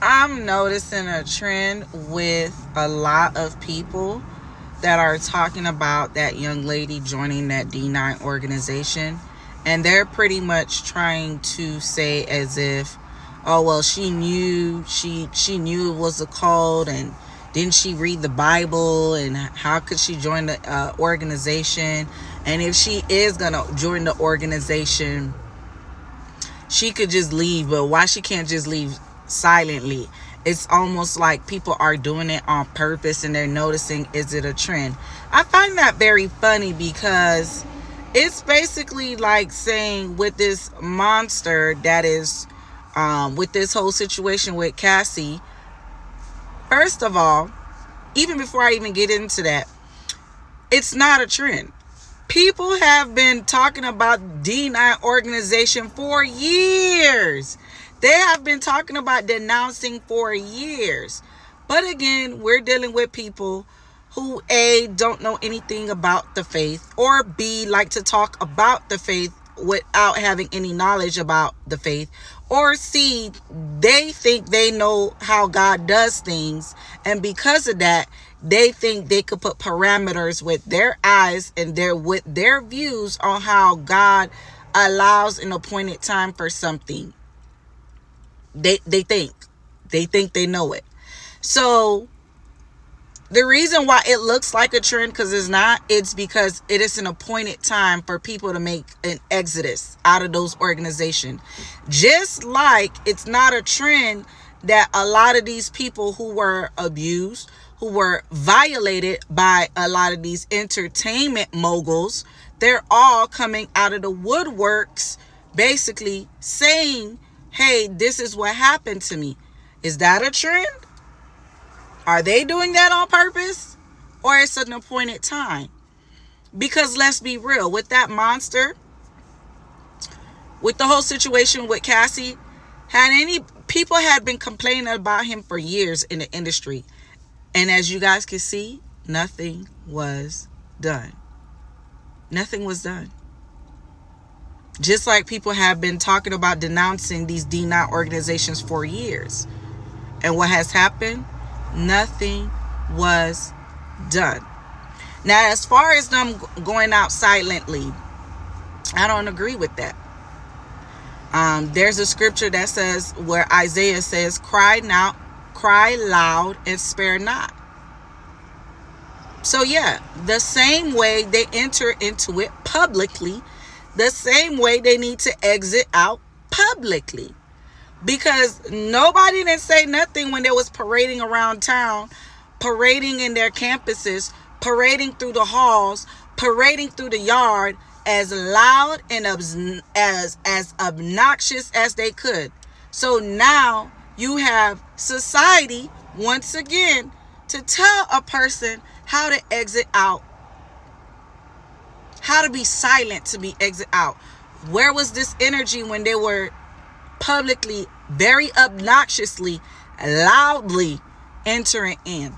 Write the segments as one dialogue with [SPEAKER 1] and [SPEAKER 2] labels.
[SPEAKER 1] I'm noticing a trend with a lot of people that are talking about that young lady joining that D9 organization. And they're pretty much trying to say as if, oh, well, she knew it was a cult, and didn't she read the Bible, and how could she join the organization? And if she is going to join the organization, she could just leave, but why she can't just leave silently? It's almost like people are doing it on purpose and they're noticing, is it a trend? I find that very funny because it's basically like saying with this monster that is with this whole situation with Cassie. First of all, even before I even get into that, it's not a trend. People have been talking about D9 organization for years. They have been talking about denouncing for years. But again, we're dealing with people who A, don't know anything about the faith, or B, like to talk about the faith without having any knowledge about the faith, or C, they think they know how God does things, and because of that, they think they could put parameters with their eyes and with their views on how God allows an appointed time for something. They think they know it. So the reason why it looks like a trend, because it's not, it's because it is an appointed time for people to make an exodus out of those organizations. Just like it's not a trend that a lot of these people who were abused, who were violated by a lot of these entertainment moguls, they're all coming out of the woodworks basically saying, hey, this is what happened to me. Is that a trend? Are they doing that on purpose? Or it's an appointed time? Because let's be real, with that monster, with the whole situation with Cassie, people had been complaining about him for years in the industry. And as you guys can see, nothing was done. Nothing was done. Just like people have been talking about denouncing these D9 organizations for years. And what has happened? Nothing was done. Now, as far as them going out silently, I don't agree with that. There's a scripture that says, where Isaiah says, cry loud and spare not. So yeah, the same way they enter into it publicly, the same way they need to exit out publicly. Because nobody didn't say nothing when they was parading around town, parading in their campuses, parading through the halls, parading through the yard, as loud and as obnoxious as they could. So now you have society once again to tell a person how to exit out, how to be silent to be exit out. Where was this energy when they were publicly, very obnoxiously, loudly entering in,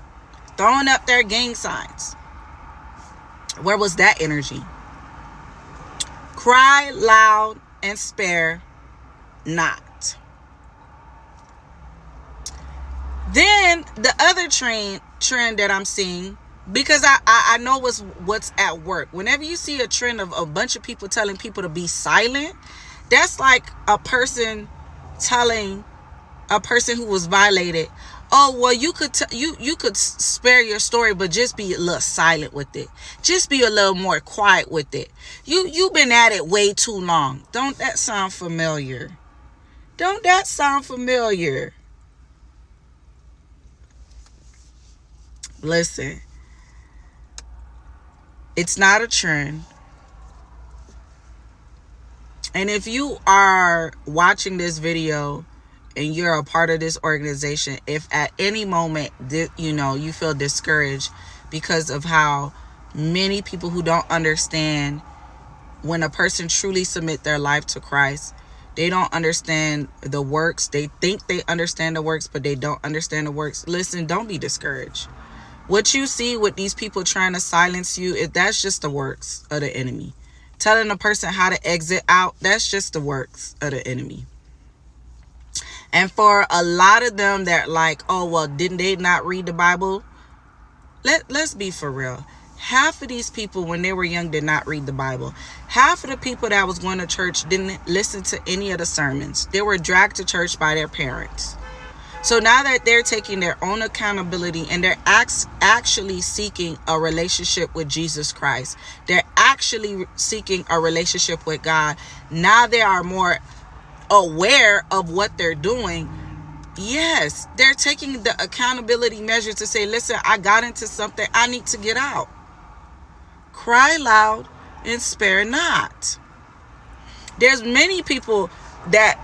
[SPEAKER 1] throwing up their gang signs? Where was that energy? Cry loud and spare not. Then the other trend that I'm seeing, because I know what's at work. Whenever you see a trend of a bunch of people telling people to be silent, that's like a person telling a person who was violated, oh, well, you could spare your story, but just be a little silent with it. Just be a little more quiet with it. You've been at it way too long. Don't that sound familiar? Don't that sound familiar? Listen, it's not a trend. And if you are watching this video and you're a part of this organization, if at any moment you feel discouraged because of how many people who don't understand, when a person truly submit their life to Christ, they don't understand the works. They think they understand the works, but they don't understand the works. Listen, don't be discouraged. What you see with these people trying to silence you, that's just the works of the enemy. Telling a person how to exit out, that's just the works of the enemy. And for a lot of them that like, oh, well, didn't they not read the Bible? Let's be for real. Half of these people when they were young did not read the Bible. Half of the people that was going to church didn't listen to any of the sermons. They were dragged to church by their parents. So now that they're taking their own accountability and they're actually seeking a relationship with Jesus Christ, they're actually seeking a relationship with God. Now they are more aware of what they're doing. Yes, they're taking the accountability measure to say, listen, I got into something, I need to get out. Cry loud and spare not. There's many people that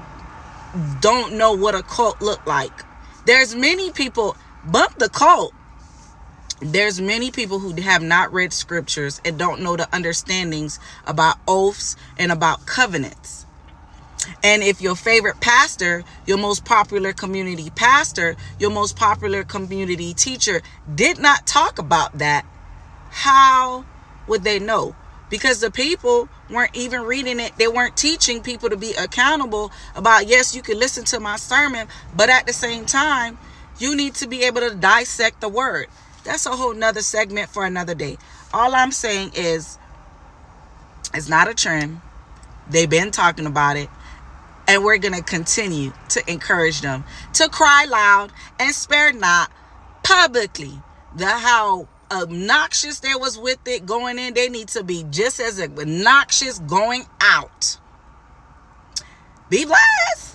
[SPEAKER 1] don't know what a cult look like. There's many people, bump the cult. There's many people who have not read scriptures and don't know the understandings about oaths and about covenants. And if your favorite pastor, your most popular community pastor, your most popular community teacher did not talk about that, how would they know? Because the people weren't even reading it. They weren't teaching people to be accountable about, yes, you can listen to my sermon, but at the same time, you need to be able to dissect the word. That's a whole nother segment for another day. All I'm saying is, it's not a trend. They've been talking about it. And we're going to continue to encourage them to cry loud and spare not publicly. How obnoxious they was with it going in, they need to be just as obnoxious going out. Be blessed.